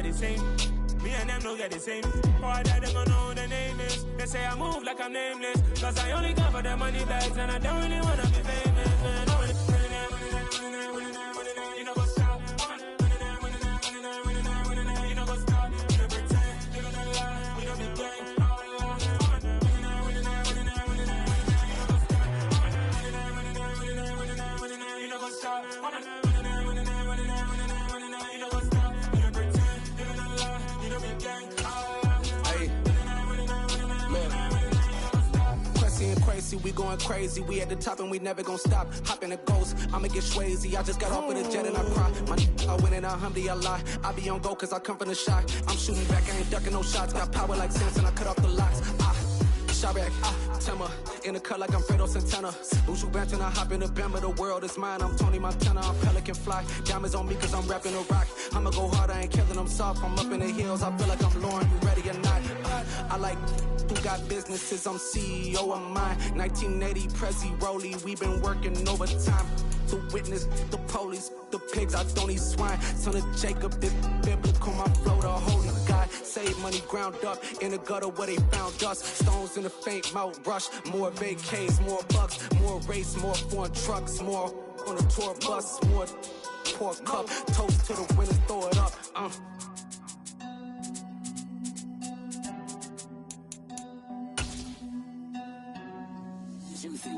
the same. Me and them don't get the same. For that, they gon' know the name is. They say I move like I'm nameless. Cause I only come for the money bags. And I don't really wanna be famous, man. You know what's up. You know what's up. You don't pretend. You don't lie. We don't be gang. You know what's up. Crazy, we going crazy. We at the top and we never gon' stop. Hop in a ghost, I'ma get swayzy. I just got off with a jet and I cry. I win and alhamdulillah. I be on go cause I come from the shot. I'm shooting back, I ain't ducking no shots. Got power like Samson, I cut off the locks. Shot back, Timmer, in the cut like I'm Fredo Santana. Ushu Banton, I hop in the Bama, the world is mine. I'm Tony Montana, I'm Pelican Fly. Diamonds on me cause I'm rapping a rock. I'ma go hard, I ain't killing them soft. I'm up in the hills, I feel like I'm Lauren, you ready or not? I like who got businesses, I'm CEO of mine. 1980 Prezi Rolly, we been working overtime. To witness the police, the pigs, I don't eat swine. Son of Jacob, this biblical, my flow, the holy God. Save money ground up in the gutter where they found us. Stones in the faint mouth rush. More vacays, more bucks, more race, more foreign trucks, more on a tour bus, more pork cup. Toast to the winners, throw it up.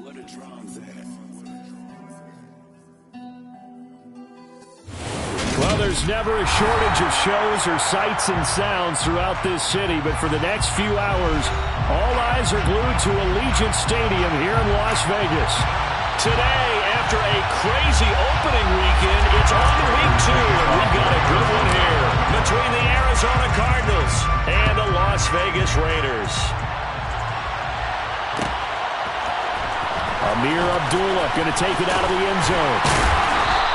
What a drums at. Well, there's never a shortage of shows or sights and sounds throughout this city, but for the next few hours, all eyes are glued to Allegiant Stadium here in Las Vegas. Today, after a crazy opening weekend, it's on to week 2, and we've got a good one here between the Arizona Cardinals and the Las Vegas Raiders. Amir Abdullah going to take it out of the end zone.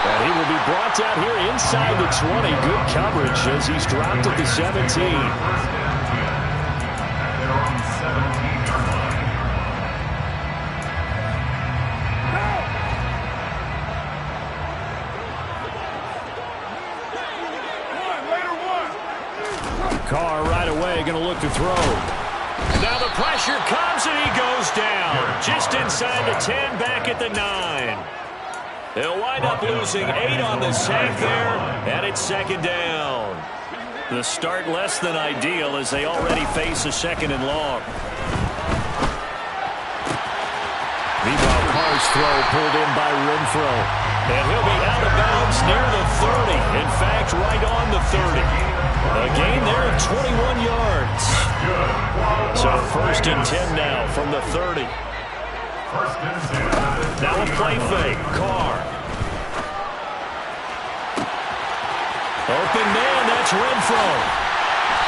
And he will be brought down here inside the 20. Good coverage as he's dropped at the 17. Carr right away going to look to throw. Now the pressure comes and he goes down. Just inside the 10, back at the 9. They'll wind up losing 8 on the sack there, and it's second down. The start less than ideal as they already face a second and long. Meanwhile, Carr's throw pulled in by Renfro. And he'll be out of bounds near the 30. In fact, right on the 30. A gain there of 21 yards. So first and 10 now from the 30. Now a play fake. Carr. Open man, that's Renfro.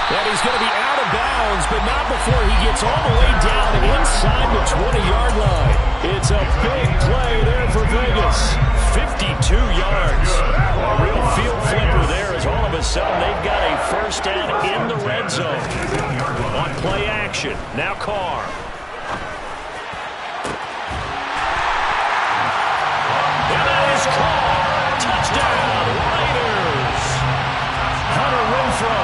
And he's going to be out of bounds, but not before he gets all the way down inside the 20-yard line. It's a big play there for Vegas. 52 yards. A real field flipper there as all of a sudden they've got a first down in the red zone. On play action, now Carr. And that is Carr. Touchdown, Raiders. Hunter Renfro,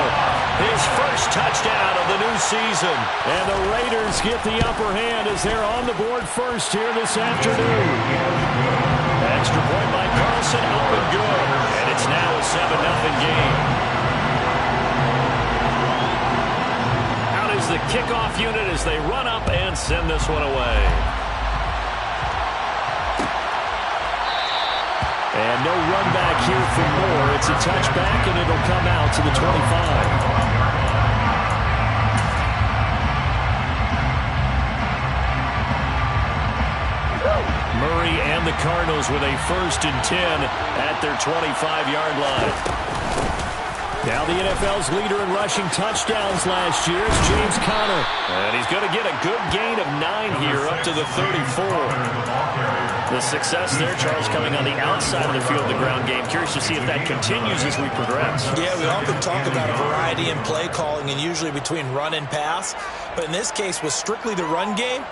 his first touchdown of the new season. And the Raiders get the upper hand as they're on the board first here this afternoon. Extra point by Carlson, up and good. And it's now a 7-0 game. Out is the kickoff unit as they run up and send this one away. And no run back here for more. It's a touchback, and it'll come out to the 25. Murray and the Cardinals with a first and 10 at their 25-yard line. Now the NFL's leader in rushing touchdowns last year is James Conner. And he's going to get a good gain of 9 here up to the 34. The success there, Charles, coming on the outside of the field, the ground game. Curious to see if that continues as we progress. Yeah, we often talk about a variety in play calling and usually between run and pass. But in this case, with strictly the run game,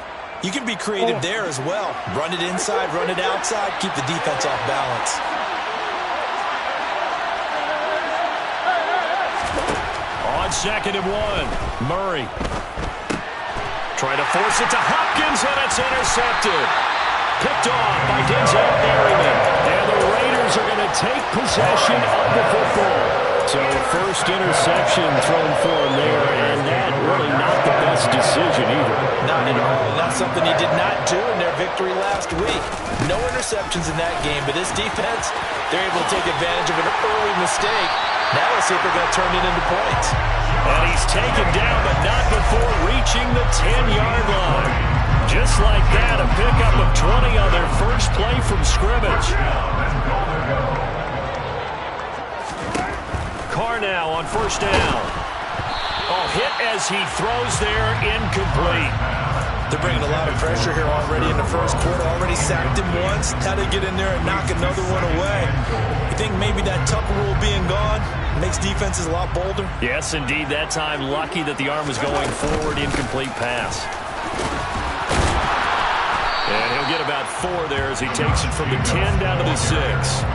you can be creative there as well. Run it inside, run it outside, keep the defense off balance. on 2nd and 1. Murray. Trying to force it to Hopkins, and it's intercepted. Picked off by Denzel Berryman. And the Raiders are going to take possession of the football. So first interception thrown for him there, and that really not the best decision either. Not at all. That's something he did not do in their victory last week. No interceptions in that game, but this defense, they're able to take advantage of an early mistake. Now let's see if they're going to turn it into points. And he's taken down, but not before reaching the 10-yard line. Just like that, a pickup of 20 on their first play from scrimmage. Carr now on first down. Oh, hit as he throws there, incomplete. They're bringing a lot of pressure here already in the first quarter. Already sacked him once. How to get in there and knock another one away. You think maybe that Tucker rule being gone makes defenses a lot bolder? Yes, indeed. That time, lucky that the arm was going forward. Incomplete pass. And he'll get about 4 there as he takes it from the 10 down to the 6.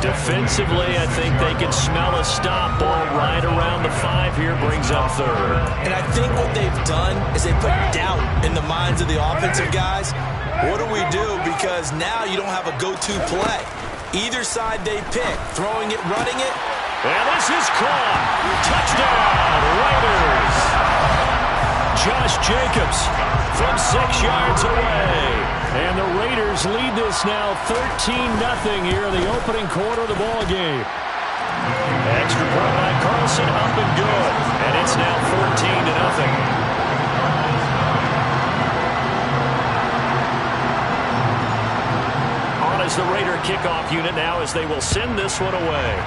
Defensively, I think they can smell a stop ball right around the 5 here, brings up 3rd. And I think what they've done is they put doubt in the minds of the offensive guys. What do we do? Because now you don't have a go-to play. Either side they pick, throwing it, running it. And this is caught. Touchdown, Raiders. Josh Jacobs from 6 yards away. And the Raiders lead this now 13-0 here in the opening quarter of the ball game. Extra point by Carlson, up and good. And it's now 14-0. On is the Raider kickoff unit now as they will send this one away.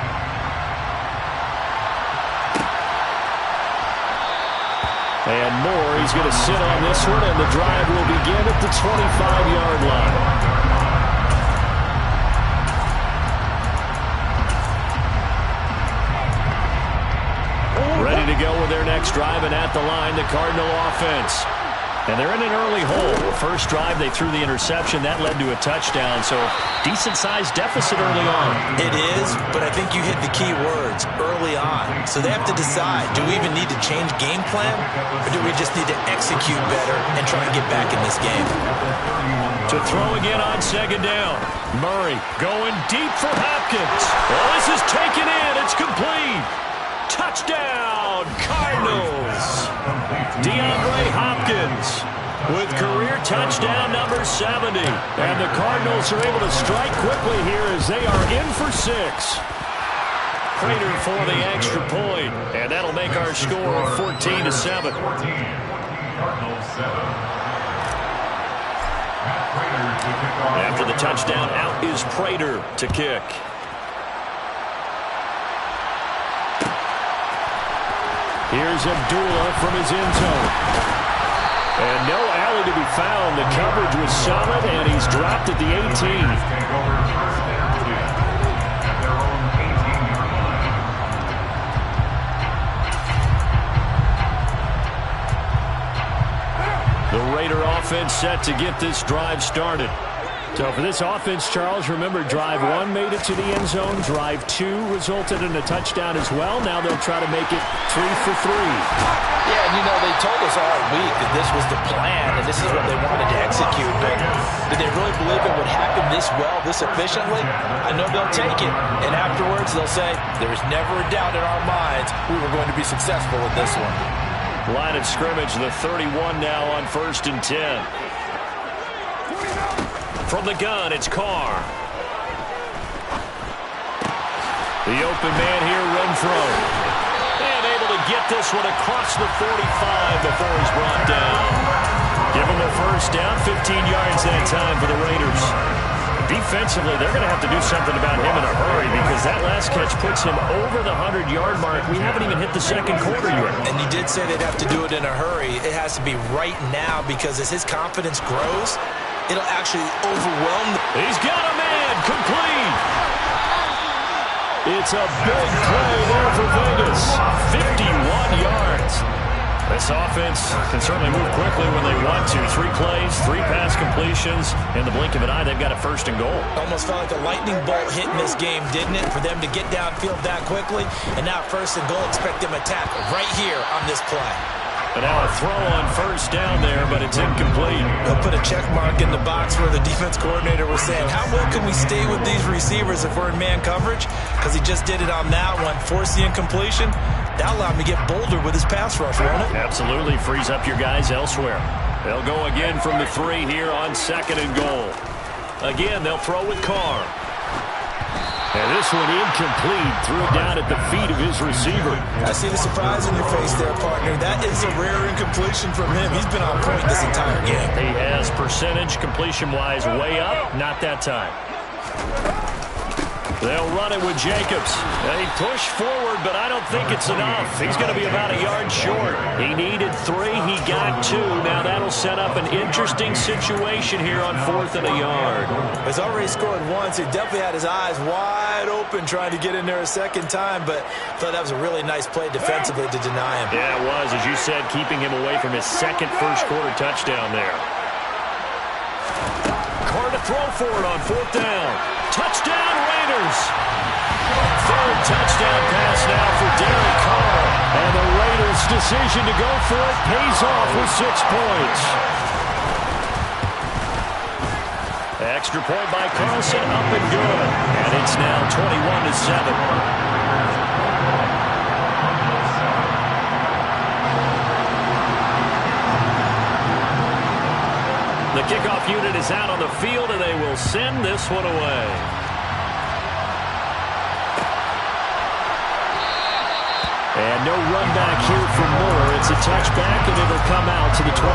And Moore, he's going to sit on this one, and the drive will begin at the 25-yard line. Ready to go with their next drive, and at the line, the Cardinal offense. And they're in an early hole. The first drive, they threw the interception. That led to a touchdown, so decent-sized deficit early on. It is, but I think you hit the key words, early on. So they have to decide, do we even need to change game plan, or do we just need to execute better and try and get back in this game? To throw again on 2nd down. Murray going deep for Hopkins. Well, this is taken in. It's complete. Touchdown, Cardinals. DeAndre Hopkins with career touchdown number 70. And the Cardinals are able to strike quickly here as they are in for 6. Prater for the extra point. And that'll make our score 14-7. After the touchdown, out is Prater to kick. Here's Abdullah from his end zone. And no alley to be found. The coverage was solid, and he's dropped at the 18. The Raider offense set to get this drive started. So for this offense, Charles, remember, drive 1 made it to the end zone. Drive 2 resulted in a touchdown as well. Now they'll try to make it 3 for 3. Yeah, and you know, they told us all week that this was the plan and this is what they wanted to execute. But did they really believe it would happen this well, this efficiently? I know they'll take it. And afterwards, they'll say, there was never a doubt in our minds we were going to be successful with this one. Line of scrimmage, the 31 now on 1st and 10. From the gun, it's Carr. The open man here, Renfro. And able to get this one across the 45 before he's brought down. Give him a first down, 15 yards that time for the Raiders. Defensively, they're going to have to do something about him in a hurry because that last catch puts him over the 100-yard mark. We haven't even hit the second quarter yet. And you did say they'd have to do it in a hurry. It has to be right now because as his confidence grows, it'll actually overwhelm them. He's got a man, complete. It's a big play there for Vegas. 51 yards. This offense offense can certainly move quickly when they want to. 3 plays, 3 pass completions. In the blink of an eye, they've got a 1st and goal. Almost felt like a lightning bolt hit in this game, didn't it? For them to get downfield that quickly. And now 1st and goal, expect them to tackle right here on this play. But now a throw on 1st down there, but it's incomplete. They'll put a check mark in the box where the defense coordinator was saying, how well can we stay with these receivers if we're in man coverage? Because he just did it on that one, forced the incompletion. That allowed him to get bolder with his pass rush, won't it? Absolutely, frees up your guys elsewhere. They'll go again from the 3 here on 2nd and goal. Again, they'll throw with Carr. And this one incomplete. Threw it down at the feet of his receiver. I see the surprise in your face there, partner. That is a rare incompletion from him. He's been on point this entire game. He has percentage completion-wise way up. Not that time. They'll run it with Jacobs. They push forward, but I don't think it's enough. He's going to be about a yard short. He needed 3. He got 2. Now that'll set up an interesting situation here on 4th and a yard. He's already scored once. He definitely had his eyes wide open trying to get in there a second time, but I thought that was a really nice play defensively to deny him. Yeah, it was. As you said, keeping him away from his 2nd first-quarter touchdown there. Carr to throw for it on 4th down. Touchdown, Raiders! 3rd touchdown pass now for Derek Carr. And the Raiders' decision to go for it pays off with 6 points. Extra point by Carlson, up and good. And it's now 21-7. The kickoff unit is out on the field, and they will send this one away. And no run back here for Moore. It's a touchback, and it'll come out to the 25.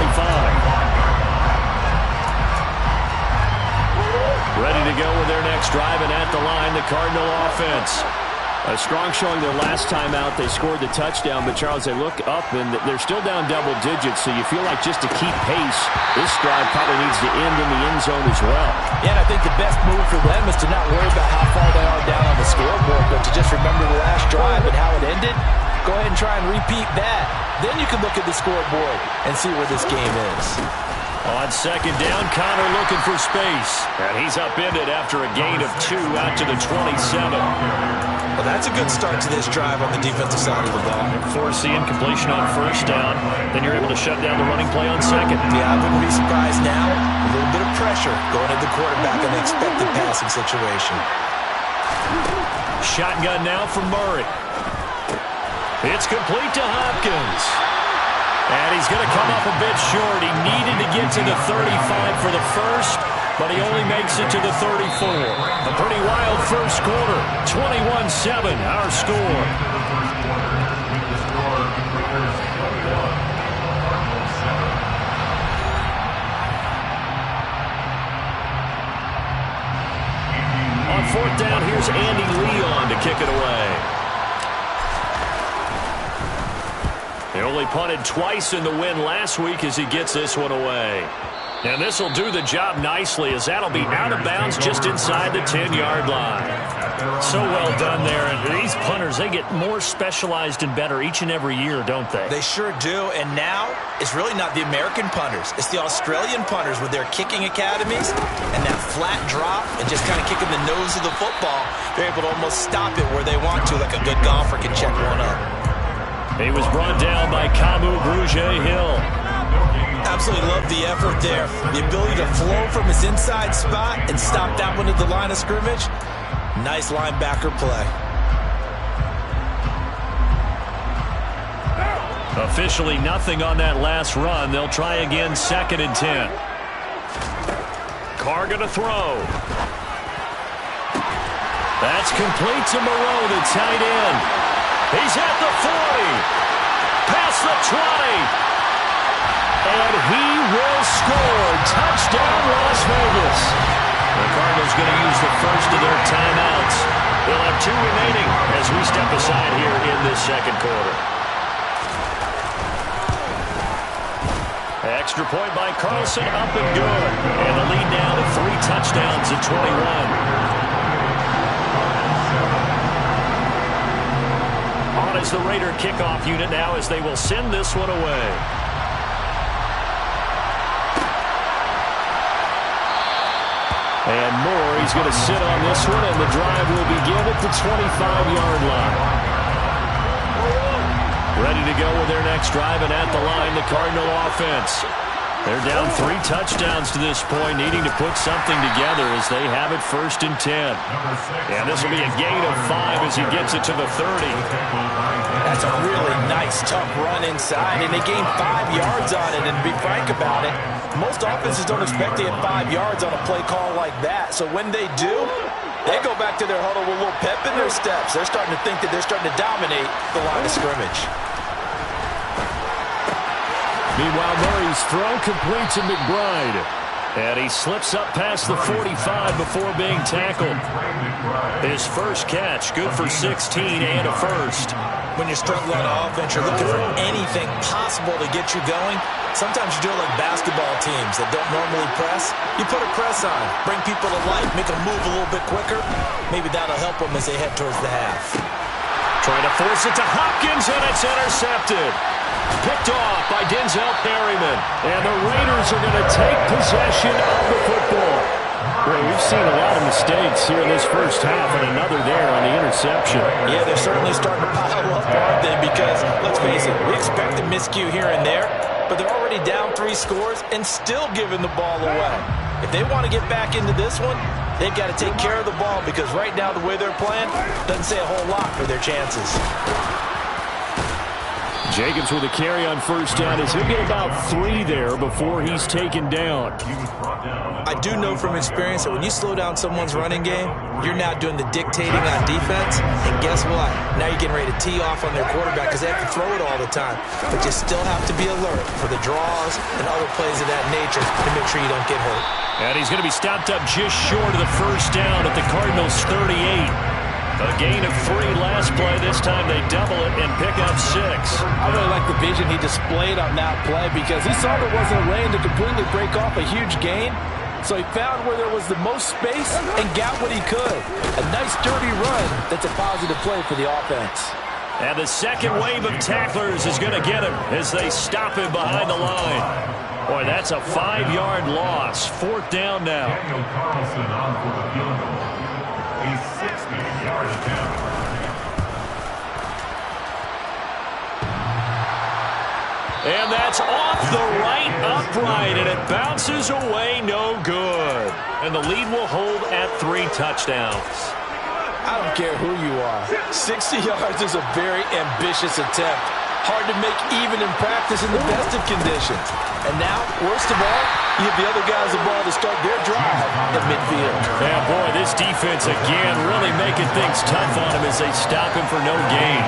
Ready to go with their next drive, and at the line, the Cardinal offense. A strong showing their last time out. They scored the touchdown, but, Charles, they look up, and they're still down double digits, so you feel like just to keep pace, this drive probably needs to end in the end zone as well. Yeah, and I think the best move for them is to not worry about how far they are down on the scoreboard, but to just remember the last drive and how it ended. Go ahead and try and repeat that. Then you can look at the scoreboard and see where this game is. On 2nd down, Connor looking for space. And he's upended after a gain of 2 out to the 27. Well, that's a good start to this drive on the defensive side of the ball. Force the incompletion on 1st down. Then you're able to shut down the running play on 2nd. Yeah, I wouldn't be surprised now. A little bit of pressure going at the quarterback in the expected passing situation. Shotgun now from Murray. It's complete to Hopkins. And he's going to come up a bit short. He needed to get to the 35 for the first, but he only makes it to the 34. A pretty wild first quarter. 21-7, our score. On 4th down, here's Andy Leon to kick it away. He only punted twice in the win last week as he gets this one away. And this will do the job nicely, as that'll be out of bounds just inside the 10-yard line. So well done there. And these punters, they get more specialized and better each and every year, don't they? They sure do. And now it's really not the American punters. It's the Australian punters with their kicking academies and that flat drop and just kind of kicking the nose of the football. They're able to almost stop it where they want to, like a good golfer can check one up. He was brought down by Kamu Grugier-Hill. Absolutely love the effort there. The ability to flow from his inside spot and stop that one at the line of scrimmage. Nice linebacker play. Officially nothing on that last run. They'll try again, 2nd and 10. Carr going to throw. That's complete to Moreau, the tight end. He's at the 40. Past the 20. And he will score. Touchdown, Las Vegas. The Cardinals going to use the first of their timeouts. They'll have 2 remaining as we step aside here in this 2nd quarter. Extra point by Carlson, up and good. And the lead now to 3 touchdowns at 21. On as the Raider kickoff unit now, as they will send this one away. And Moore, he's going to sit on this one, and the drive will begin at the 25-yard line. Ready to go with their next drive, and at the line, the Cardinal offense. They're down 3 touchdowns to this point, needing to put something together as they have it 1st and 10. And this will be a gain of 5 as he gets it to the 30. That's a really nice, tough run inside, and they gained 5 yards on it. And to be frank about it, most offenses don't expect to get 5 yards on a play call like that. So when they do, they go back to their huddle with a little pep in their steps. They're starting to think that they're starting to dominate the line of scrimmage. Meanwhile, Murray's throw complete to McBride. And he slips up past the 45 before being tackled. His first catch, good for 16 and a first. When you're struggling on offense, you're looking for anything possible to get you going. Sometimes you do it like basketball teams that don't normally press. You put a press on, bring people to life, make them move a little bit quicker. Maybe that'll help them as they head towards the half. Trying to force it to Hopkins, and it's intercepted. Picked off by Denzel Perryman. And the Raiders are going to take possession of the football. Well, we've seen a lot of mistakes here in this first half, and another there on the interception. Yeah, they're certainly starting to pile up, aren't they? Because, let's face it, we expect a miscue here and there, but they're already down 3 scores and still giving the ball away. If they want to get back into this one, they've got to take care of the ball, because right now the way they're playing doesn't say a whole lot for their chances. Jacobs with a carry on first down as he'll get about 3 there before he's taken down. I do know from experience that when you slow down someone's running game, you're now doing the dictating on defense. And guess what? Now you're getting ready to tee off on their quarterback because they have to throw it all the time. But you still have to be alert for the draws and other plays of that nature to make sure you don't get hurt. And he's going to be stopped up just short of the first down at the Cardinals' 38. A gain of 3 last play. This time they double it and pick up 6. I really like the vision he displayed on that play because he saw there wasn't a lane to completely break off a huge gain. So he found where there was the most space and got what he could. A nice, dirty run that's a positive play for the offense. And the second wave of tacklers is going to get him as they stop him behind the line. Boy, that's a 5-yard loss. 4th down now. And that's off the right upright, and it bounces away, no good. And the lead will hold at 3 touchdowns. I don't care who you are. 60 yards is a very ambitious attempt. Hard to make even in practice in the best of conditions. And now, worst of all, you give the other guys the ball to start their drive at midfield. Yeah, boy, this defense again really making things tough on him as they stop him for no gain.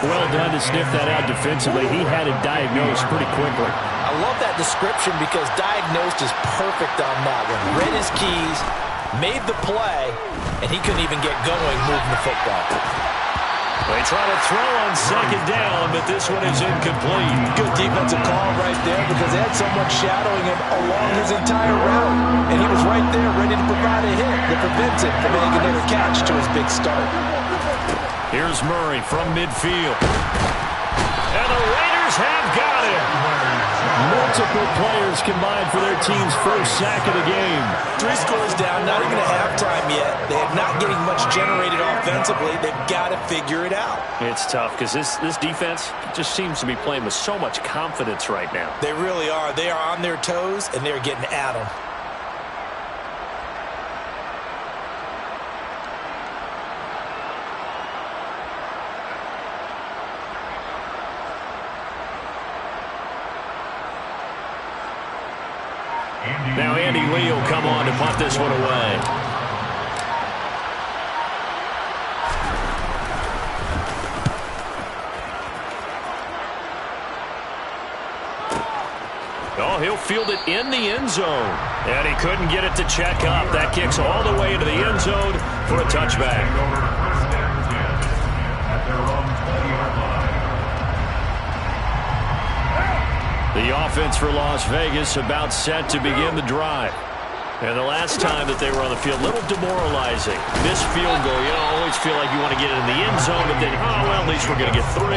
Well done to sniff that out defensively. He had it diagnosed pretty quickly. I love that description because diagnosed is perfect on that one. Read his keys, made the play, and he couldn't even get going moving the football. They try to throw on 2nd down, but this one is incomplete. Good defensive call right there because they had someone shadowing him along his entire route. And he was right there ready to provide a hit that prevents him from making another catch to his big start. Here's Murray from midfield. And the Raiders have got him. Multiple players combined for their team's first sack of the game. 3 scores down, not even at halftime yet. They are not getting much generated offensively. They've got to figure it out. It's tough because this defense just seems to be playing with so much confidence right now. They really are. They are on their toes, and they're getting at them. Now Andy Lee will come on to punt this one away. Oh, he'll field it in the end zone. And he couldn't get it to check up. That kicks all the way into the end zone for a touchback. The offense for Las Vegas about set to begin the drive. And the last time that they were on the field, a little demoralizing. Missed field goal, always feel like you want to get it in the end zone, but then, at least we're going to get 3.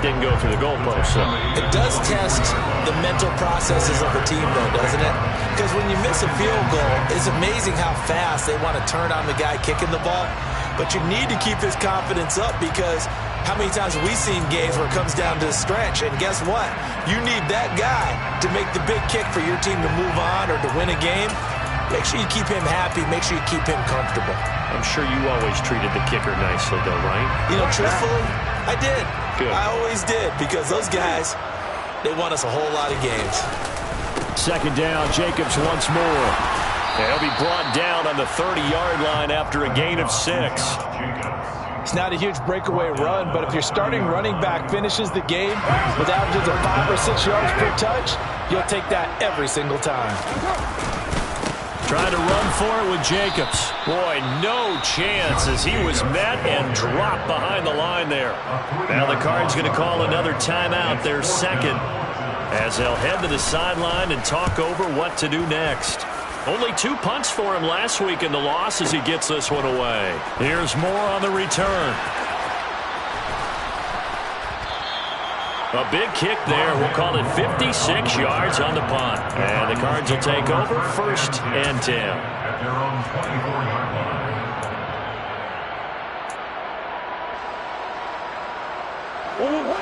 Didn't go through the goalpost. So it does test the mental processes of the team, though, doesn't it? Because when you miss a field goal, it's amazing how fast they want to turn on the guy kicking the ball. But you need to keep his confidence up, because how many times have we seen games where it comes down to a stretch? And guess what? You need that guy to make the big kick for your team to move on or to win a game. Make sure you keep him happy. Make sure you keep him comfortable. I'm sure you always treated the kicker nicely, though, right? Truthfully, I did. Good. I always did, because those guys, they won us a whole lot of games. Second down, Jacobs once more. He'll be brought down on the 30-yard line after a gain of 6. It's not a huge breakaway run, but if your starting running back finishes the game with averages of 5 or 6 yards per touch, you'll take that every single time. Trying to run for it with Jacobs. Boy, no chance as he was met and dropped behind the line there. Now the Cards going to call another timeout, their second, as they'll head to the sideline and talk over what to do next. Only 2 punts for him last week in the loss as he gets this one away. Here's more on the return. A big kick there. We'll call it 56 yards on the punt. And the Cards will take over 1st and 10. At their own 24-yard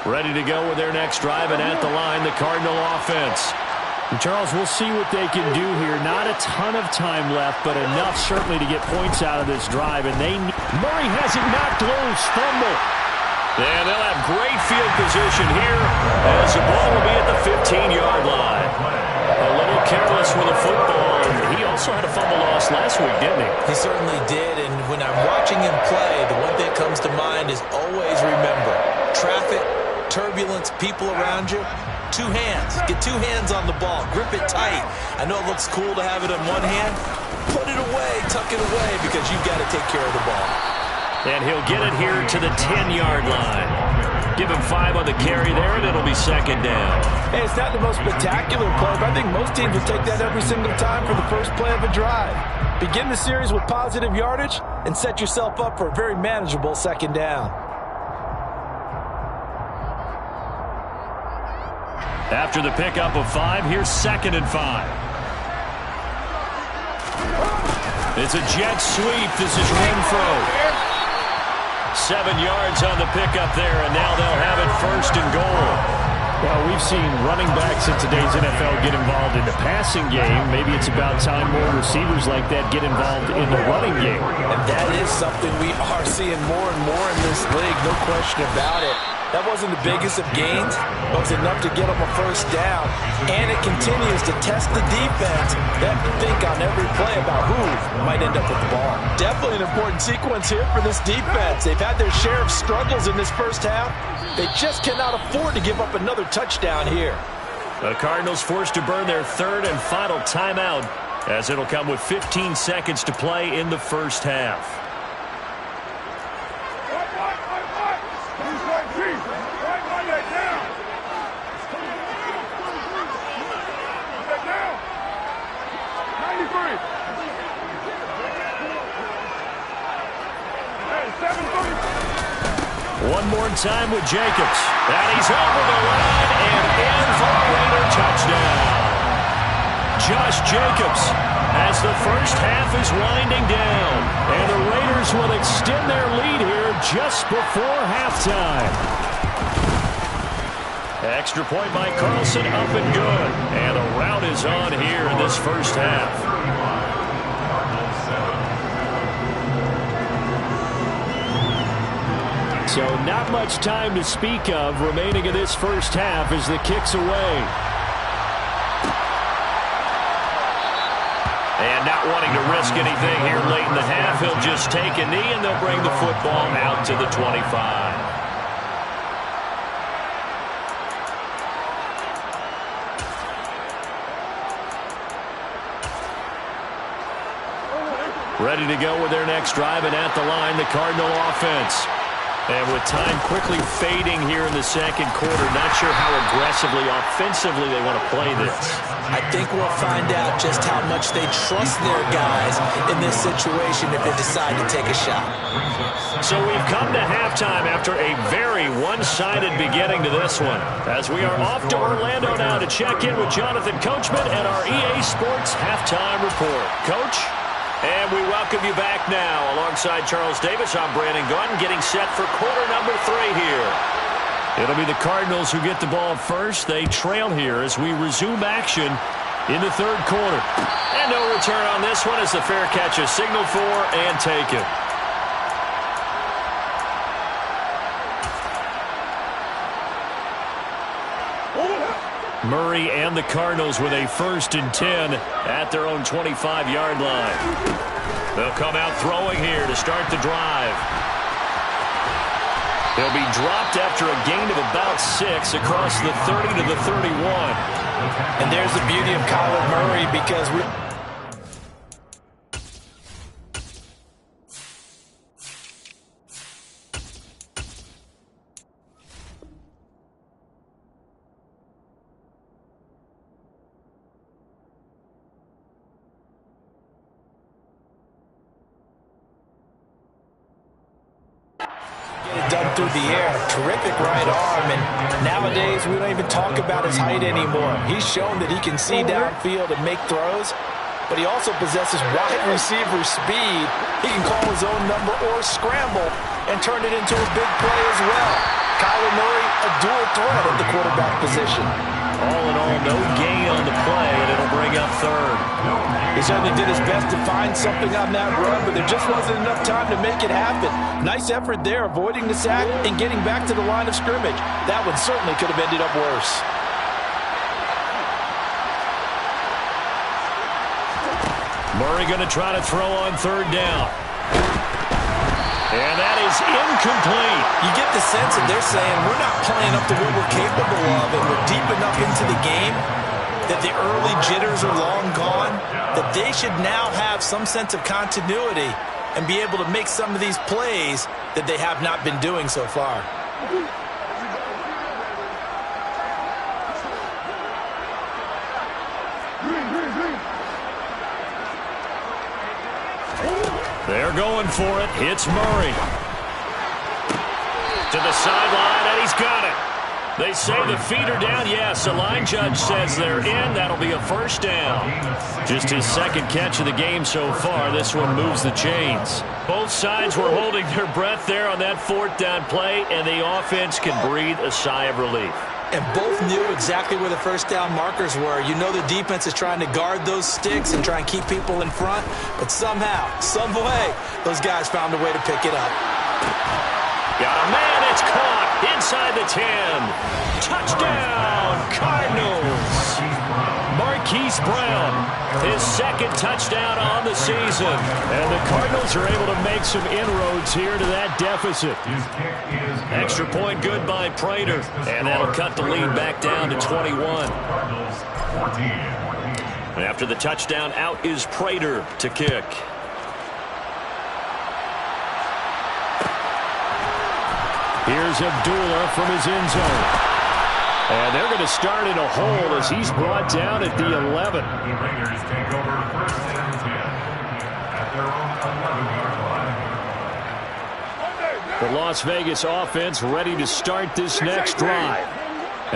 line. Ready to go with their next drive, and at the line, the Cardinal offense. And Charles, we'll see what they can do here. Not a ton of time left, but enough certainly to get points out of this drive. And Murray has it knocked loose. Fumble. And they'll have great field position here as the ball will be at the 15-yard line. A little careless with the football. And he also had a fumble loss last week, didn't he? He certainly did, and when I'm watching him play, the one thing that comes to mind is always remember, traffic, turbulence, people around you, 2 hands. Get 2 hands on the ball. Grip it tight. I know it looks cool to have it in one hand. Put it away, tuck it away, because you've got to take care of the ball. And he'll get it here to the 10-yard line. Give him 5 on the carry there, and it'll be 2nd down. Hey, it's not the most spectacular play, but I think most teams will take that every single time for the first play of a drive. Begin the series with positive yardage and set yourself up for a very manageable 2nd down. After the pickup of 5, here's 2nd and 5. It's a jet sweep. This is Renfro. 7 yards on the pickup there, and now they'll have it 1st and goal. Well, we've seen running backs in today's NFL get involved in the passing game. Maybe it's about time more receivers like that get involved in the running game. And that is something we are seeing more and more in this league, no question about it. That wasn't the biggest of gains, but it was enough to get them a 1st down. And it continues to test the defense. They have to think on every play about who might end up with the ball. Definitely an important sequence here for this defense. They've had their share of struggles in this first half. They just cannot afford to give up another touchdown here. The Cardinals forced to burn their 3rd and final timeout, as it'll come with 15 seconds to play in the first half. One more time with Jacobs. And he's over the line and in for a Raider touchdown. Josh Jacobs as the first half is winding down. And the Raiders will extend their lead here just before halftime. Extra point by Carlson, up and good. And the rout is on here in this first half. So not much time to speak of remaining in this first half as the kick's away. And not wanting to risk anything here late in the half, he'll just take a knee and they'll bring the football out to the 25. Ready to go with their next drive, and at the line, the Cardinal offense. And with time quickly fading here in the second quarter, not sure how aggressively, offensively they want to play this. I think we'll find out just how much they trust their guys in this situation if they decide to take a shot. So we've come to halftime after a very one-sided beginning to this one. As we are off to Orlando now to check in with Jonathan Coachman and our EA Sports Halftime Report. Coach? And we welcome you back now. Alongside Charles Davis, I'm Brandon Gunn, getting set for quarter number 3 here. It'll be the Cardinals who get the ball first. They trail here as we resume action in the third quarter. And no return on this one as the fair catch is signaled for and taken. Murray and the Cardinals with a 1st and 10 at their own 25-yard line. They'll come out throwing here to start the drive. They'll be dropped after a gain of about 6 across the 30 to the 31. And there's the beauty of Kyler Murray because done through the air. Terrific right arm, and nowadays we don't even talk about his height anymore. He's shown that he can see downfield and make throws, but he also possesses wide receiver speed. He can call his own number or scramble and turn it into a big play as well. Kyler Murray, a dual threat at the quarterback position. All in all, no gain on the play, and it'll bring up 3rd. He certainly did his best to find something on that run, but there just wasn't enough time to make it happen. Nice effort there, avoiding the sack and getting back to the line of scrimmage. That one certainly could have ended up worse. Murray going to try to throw on 3rd down. And that is incomplete. You get the sense that they're saying we're not playing up to what we're capable of, and we're deep enough into the game that the early jitters are long gone, that they should now have some sense of continuity and be able to make some of these plays that they have not been doing so far. They're going for it. It's Murray. To the sideline, and he's got it. They say the feet are down. Yes, the line judge says they're in. That'll be a 1st down. Just his 2nd catch of the game so far. This one moves the chains. Both sides were holding their breath there on that 4th down play, and the offense can breathe a sigh of relief. And both knew exactly where the 1st down markers were. You know the defense is trying to guard those sticks and try and keep people in front, but somehow, some way, those guys found a way to pick it up. Got a man, it's caught inside the 10. Touchdown, Cardinals. Marquise Brown, his 2nd touchdown on the season. And the Cardinals are able to make some inroads here to that deficit. Extra point good by Prater. And that'll cut the lead back down to 21. And after the touchdown, out is Prater to kick. Here's Abdullah from his end zone. And they're going to start in a hole as he's brought down at the 11. The Raiders take over 1st and 10 at their own 11-yard line. The Las Vegas offense ready to start this next drive.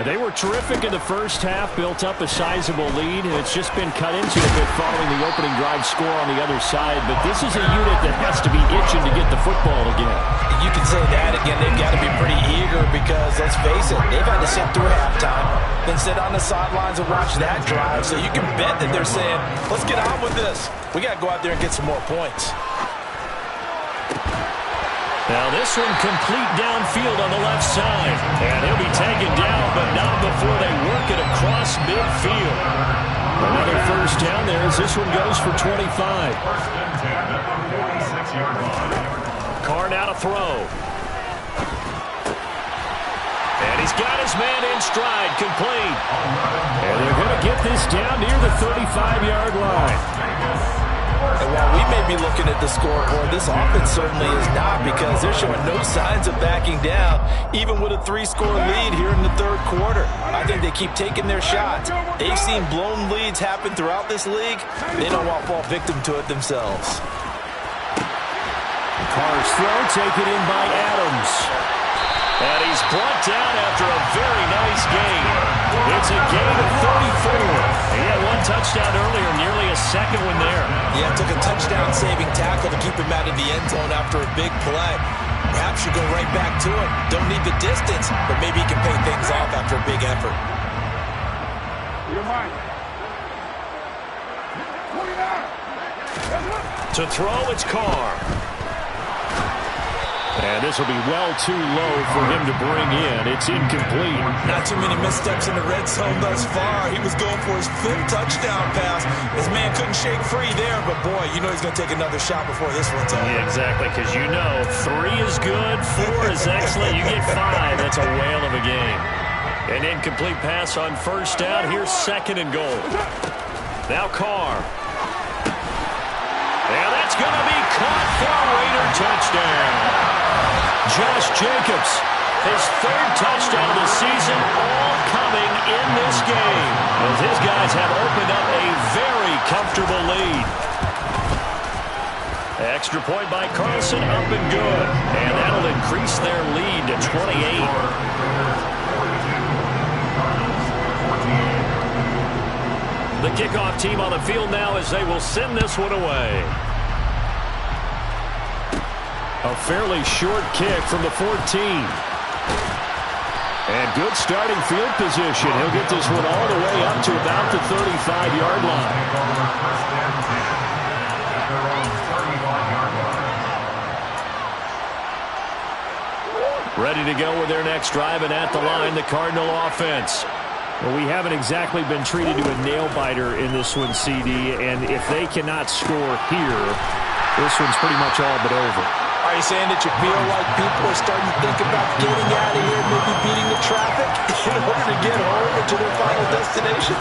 And they were terrific in the first half, built up a sizable lead, and it's just been cut into a bit following the opening drive score on the other side. But this is a unit that has to be itching to get the football again. You can say that again. They've got to be pretty eager because, let's face it, they've had to sit through halftime, then sit on the sidelines and watch that drive. So you can bet that they're saying, let's get on with this. We got to go out there and get some more points. Now this one complete downfield on the left side. And he'll be taken down, but not before they work it across midfield. Another 1st down there as this one goes for 25. 1st and 10 at the 46-yard line. Carr now to throw. And he's got his man in stride, complete. And they're going to get this down near the 35-yard line. And while we may be looking at the scoreboard, this offense certainly is not, because they're showing no signs of backing down, even with a 3-score lead here in the third quarter. I think they keep taking their shots. They've seen blown leads happen throughout this league. They don't want to fall victim to it themselves. Carr's throw taken in by Adams. And he's brought down after a very nice gain. It's a gain of 34. He had one touchdown earlier, nearly a second one there. Yeah, it took a touchdown-saving tackle to keep him out of the end zone after a big play. Perhaps you go right back to him. Don't need the distance, but maybe he can pay things off after a big effort. To throw, it's Carr. And this will be well too low for him to bring in. It's incomplete. Not too many missteps in the red zone thus far. He was going for his 5th touchdown pass. His man couldn't shake free there, but boy, you know he's going to take another shot before this one's over. Yeah, exactly, because you know 3 is good, 4 is excellent. You get 5. That's a whale of a game. An incomplete pass on first down. Here's 2nd and goal. Now Carr. And that's going to be caught for a Raider touchdown. Josh Jacobs, his 3rd touchdown of the season, all coming in this game, as his guys have opened up a very comfortable lead. Extra point by Carlson, up and good. And that'll increase their lead to 28. The kickoff team on the field now as they will send this one away. A fairly short kick from the 14. And good starting field position. He'll get this one all the way up to about the 35-yard line. Ready to go with their next drive, and at the line, the Cardinal offense. Well, we haven't exactly been treated to a nail-biter in this one, CD, and if they cannot score here, this one's pretty much all but over. Are you saying that you feel like people are starting to think about getting out of here, maybe beating the traffic in order to get home or to their final destination?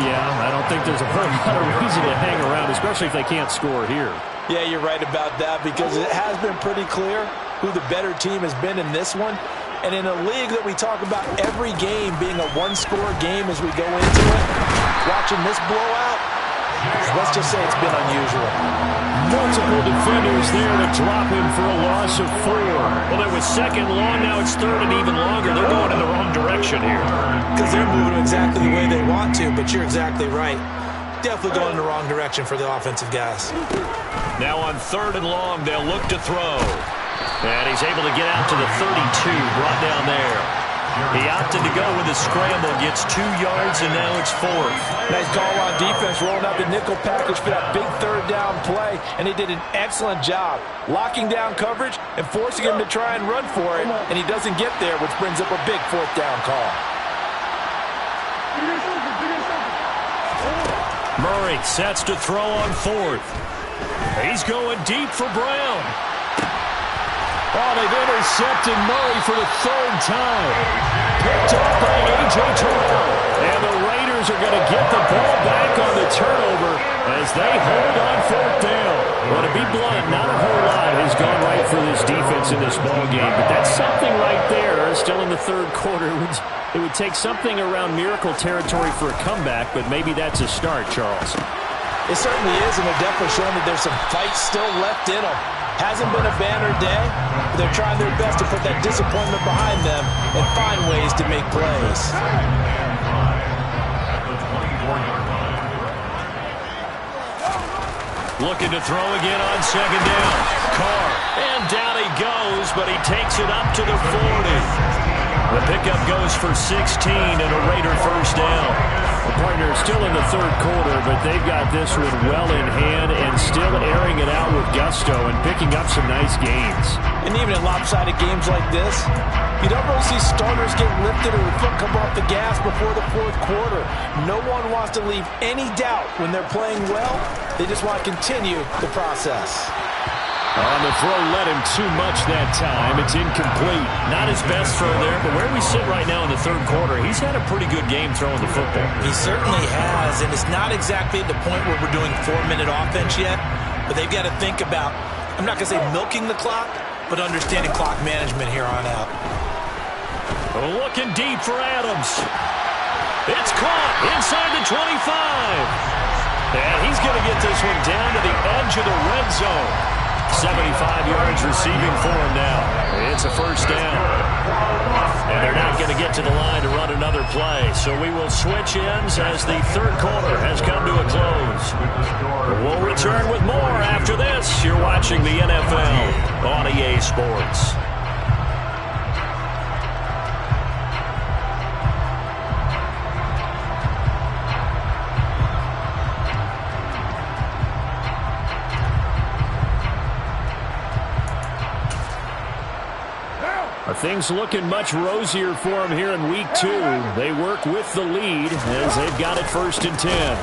Yeah, I don't think there's a whole lot of reason to hang around, especially if they can't score here. Yeah, you're right about that, because it has been pretty clear who the better team has been in this one. And in a league that we talk about every game being a 1-score game as we go into it, watching this blowout, let's just say it's been unusual. Multiple defenders there to drop him for a loss of 4. Well, it was 2nd long, now it's 3rd and even longer. They're going in the wrong direction here. Because they're moving exactly the way they want to, but you're exactly right. Definitely going in the wrong direction for the offensive guys. Now on 3rd and long, they'll look to throw. And he's able to get out to the 32, brought down there. He opted to go with a scramble, gets 2 yards, and now it's 4th. Nice call on defense, rolling out the nickel package for that big 3rd down play, and he did an excellent job locking down coverage and forcing him to try and run for it, and he doesn't get there, which brings up a big 4th down call. Murray sets to throw on 4th. He's going deep for Brown. Oh, they've intercepted Murray for the 3rd time. Picked up by A.J. Terrell. And the Raiders are going to get the ball back on the turnover as they hold on 4th down. Well, to be blunt, not a whole lot has gone right for this defense in this ball game. But that's something right there. Still in the 3rd quarter. It would take something around miracle territory for a comeback, but maybe that's a start, Charles. It certainly is, and they're definitely showing that there's some fight still left in them. Hasn't been a banner day, but they're trying their best to put that disappointment behind them and find ways to make plays. Looking to throw again on 2nd down. Carr, and down he goes, but he takes it up to the 40. The pickup goes for 16 and a Raider 1st down. The partner is still in the 3rd quarter, but they've got this one well in hand and still airing it out with gusto and picking up some nice gains. And even in lopsided games like this, you don't really see starters get lifted or the foot come off the gas before the 4th quarter. No one wants to leave any doubt when they're playing well. They just want to continue the process. On the throw, led him too much that time. It's incomplete. Not his best throw there, but where we sit right now in the third quarter, he's had a pretty good game throwing the football. He certainly has, and it's not exactly at the point where we're doing 4-minute offense yet, but they've got to think about, I'm not going to say milking the clock, but understanding clock management here on out. Looking deep for Adams. It's caught inside the 25. And he's going to get this one down to the edge of the red zone. 75 yards receiving for him now. It's a first down. And they're not going to get to the line to run another play. So we will switch ends as the third quarter has come to a close. We'll return with more after this. You're watching the NFL on EA Sports. Things looking much rosier for them here in week 2. They work with the lead as they've got it 1st and 10.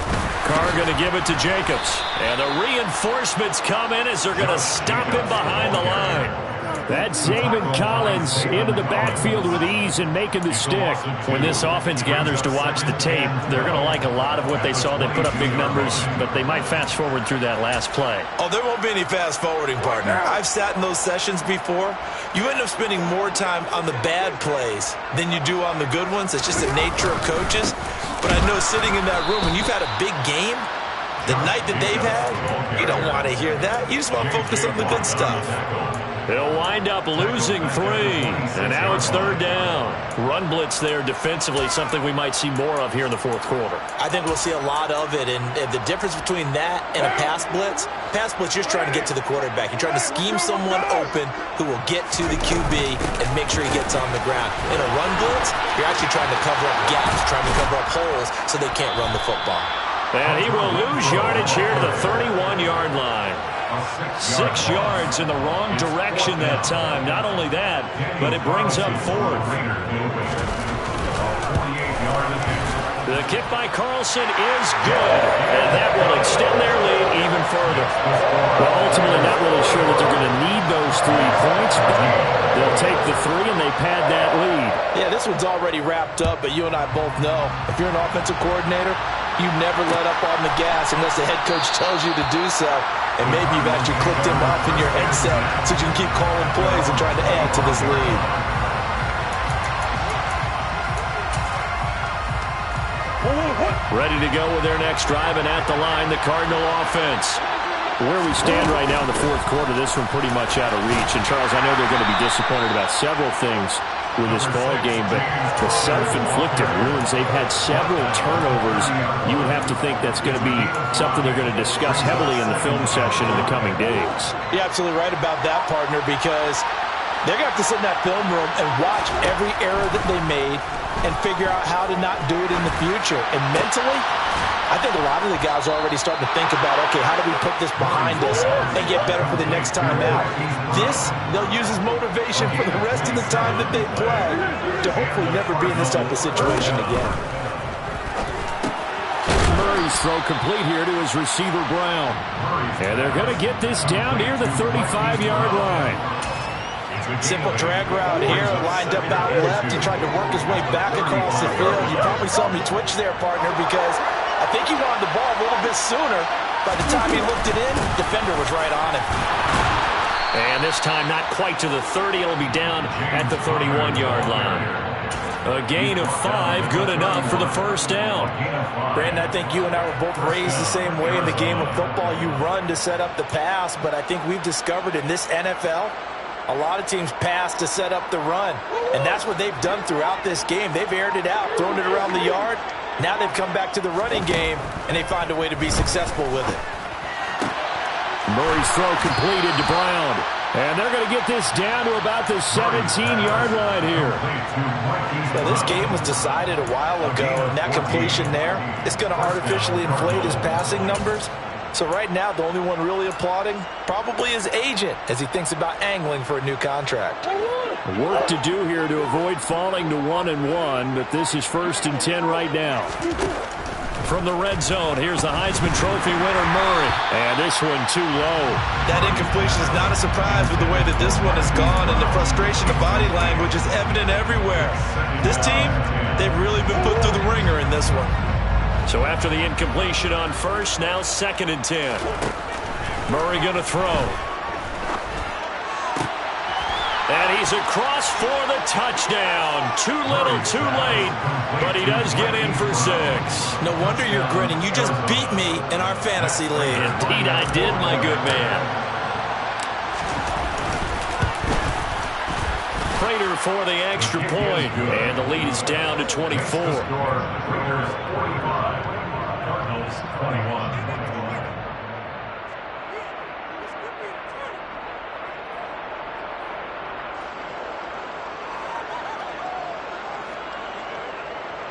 Carr going to give it to Jacobs. And the reinforcements come in as they're going to stop him behind the line. That's Zaven Collins into the backfield with ease and making the stick. When this offense gathers to watch the tape, they're going to like a lot of what they saw. They put up big numbers, but they might fast forward through that last play. Oh, there won't be any fast forwarding, partner. I've sat in those sessions before. You end up spending more time on the bad plays than you do on the good ones. It's just the nature of coaches. But I know sitting in that room, when you've had a big game, the night that they've had, you don't want to hear that. You just want to focus on the good stuff. They'll wind up losing 3. And now it's 3rd down. Run blitz there defensively, something we might see more of here in the 4th quarter. I think we'll see a lot of it. And the difference between that and a pass blitz, you're just trying to get to the quarterback. You're trying to scheme someone open who will get to the QB and make sure he gets on the ground. In a run blitz, you're actually trying to cover up gaps, trying to cover up holes so they can't run the football. And he will lose yardage here to the 31-yard line. 6 yards in the wrong direction that time. Not only that, but it brings up 4th. The kick by Carlson is good, and that will extend their lead even further. Well, ultimately not really sure that they're going to need those 3 points, but they'll take the 3 and they pad that lead. Yeah, this one's already wrapped up, but you and I both know if you're an offensive coordinator, you never let up on the gas unless the head coach tells you to do so. And maybe you've actually clicked him off in your headset so you can keep calling plays and trying to add to this lead. Ready to go with their next drive, and at the line, the Cardinal offense. Where we stand right now in the 4th quarter, this one pretty much out of reach. And, Charles, I know they're going to be disappointed about several things with this ball game, but the self-inflicted ruins, they've had several turnovers. You would have to think that's going to be something they're going to discuss heavily in the film session in the coming days. You're absolutely right about that, partner, because they're going to have to sit in that film room and watch every error that they made and figure out how to not do it in the future. And mentally, I think a lot of the guys are already starting to think about, okay, how do we put this behind us and get better for the next time out? This, they'll use as motivation for the rest of the time that they play to hopefully never be in this type of situation again. Murray's throw complete here to his receiver, Brown. And they're going to get this down near the 35-yard line. Simple drag route here, lined up out left. He tried to work his way back across the field. You probably saw me twitch there, partner, because I think he wanted the ball a little bit sooner. By the time he looked it in, defender was right on him. And this time not quite to the 30. It'll be down at the 31-yard line. A gain of 5, good enough for the first down. Brandon, I think you and I were both raised the same way in the game of football. You run to set up the pass, but I think we've discovered in this NFL, a lot of teams pass to set up the run, and that's what they've done throughout this game. They've aired it out, thrown it around the yard. Now they've come back to the running game, and they find a way to be successful with it. Murray's throw completed to Brown, and they're going to get this down to about the 17-yard line here. Well, this game was decided a while ago, and that completion there is going to artificially inflate his passing numbers. So right now, the only one really applauding probably his agent as he thinks about angling for a new contract. Work to do here to avoid falling to 1-1, but this is 1st and 10 right now. From the red zone, here's the Heisman Trophy winner, Murray. And this one too low. That incompletion is not a surprise with the way that this one has gone, and the frustration of body language is evident everywhere. This team, they've really been put through the ringer in this one. So after the incompletion on first, now 2nd and 10. Murray going to throw. And he's across for the touchdown. Too little, too late, but he does get in for 6. No wonder you're grinning. You just beat me in our fantasy league. Indeed I did, my good man. Prater for the extra point, and the lead is down to 24. Raiders 45, Cardinals 21.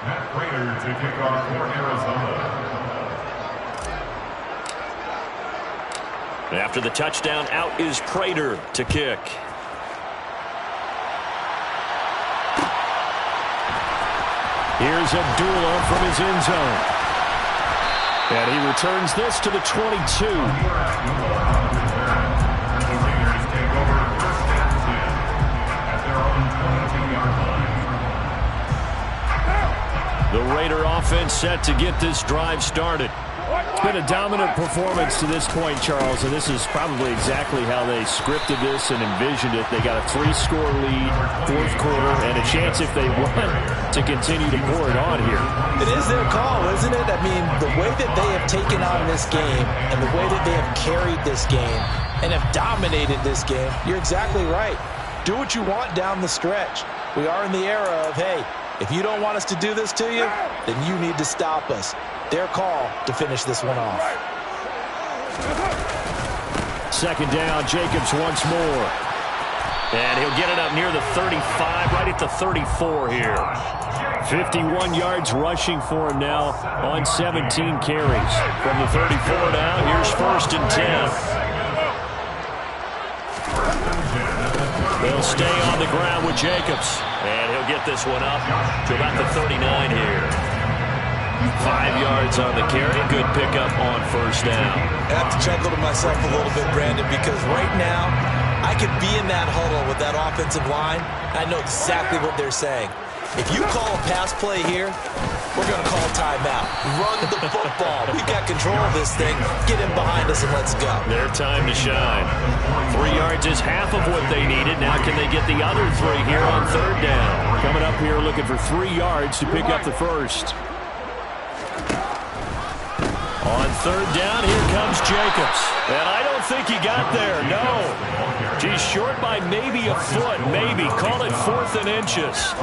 Matt Prater to kick off for Arizona. After the touchdown, out is Prater to kick. Here's Abdullah from his end zone. And he returns this to the 22. The Raiders take over 1st and 10 at their own 22-yard line. The Raider offense set to get this drive started. It's been a dominant performance to this point, Charles, and this is probably exactly how they scripted this and envisioned it. They got a 3-score lead, 4th quarter, and a chance if they won to continue to pour it on here. It is their call, isn't it? I mean, the way that they have taken on this game and the way that they have carried this game and have dominated this game, you're exactly right. Do what you want down the stretch. We are in the era of, hey, if you don't want us to do this to you, then you need to stop us. Their call to finish this one off. 2nd down, Jacobs once more. And he'll get it up near the 35, right at the 34 here. 51 yards rushing for him now on 17 carries. From the 34 now, here's 1st and 10. They'll stay on the ground with Jacobs. And he'll get this one up to about the 39 here. 5 yards on the carry. Good pickup on 1st down. I have to chuckle to myself a little bit, Brandon, because right now I could be in that huddle with that offensive line. I know exactly what they're saying. If you call a pass play here, we're going to call timeout. Run the football. We've got control of this thing. Get in behind us and let's go. Their time to shine. 3 yards is half of what they needed. Now can they get the other 3 here on 3rd down? Coming up here looking for 3 yards to pick up the first. On 3rd down, here comes Jacobs. And I don't think he got there, no. He's short by maybe a foot, maybe. Call it 4th and inches.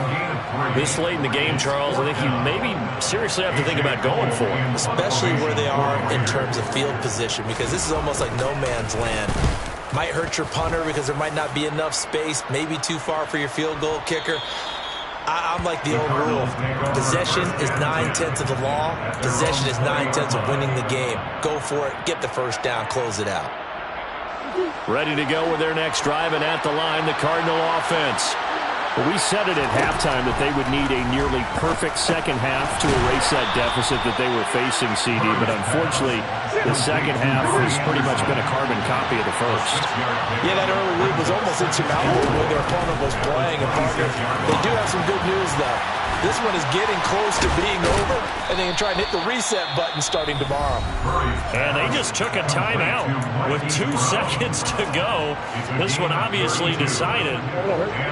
This late in the game, Charles, I think you maybe seriously have to think about going for it. Especially where they are in terms of field position, because this is almost like no man's land. Might hurt your punter because there might not be enough space, maybe too far for your field goal kicker. I'm like the old rule. Possession is 9/10 of the law. Possession is 9/10 of winning the game. Go for it. Get the 1st down. Close it out. Ready to go with their next drive, and at the line, the Cardinal offense. Well, we said it at halftime that they would need a nearly perfect 2nd half to erase that deficit that they were facing, CD. But unfortunately, the 2nd half has pretty much been a carbon copy of the 1st. Yeah, that early lead was almost insurmountable the way their opponent was playing. And partner, they do have some good news, though. This one is getting close to being over, and they can try and hit the reset button starting tomorrow. And they just took a timeout with 2 seconds to go. This one obviously decided.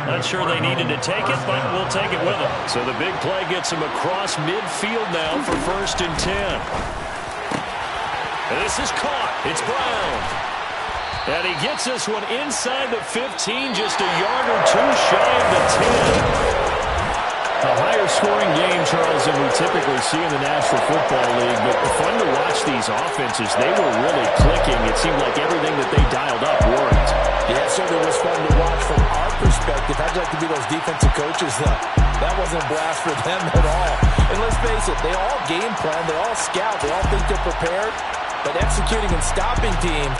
Not sure they needed to take it, but we'll take it with them. So the big play gets them across midfield now for 1st and 10. And this is caught. It's Brown. And he gets this one inside the 15, just a yard or 2 shy of the 10. A higher-scoring game, Charles, than we typically see in the National Football League, but fun to watch these offenses. They were really clicking. It seemed like everything that they dialed up worked. Yeah, it certainly was fun to watch from our perspective. I'd like to be those defensive coaches, though. That wasn't a blast for them at all. And let's face it, they all game plan, they all scout, they all think they're prepared, but executing and stopping teams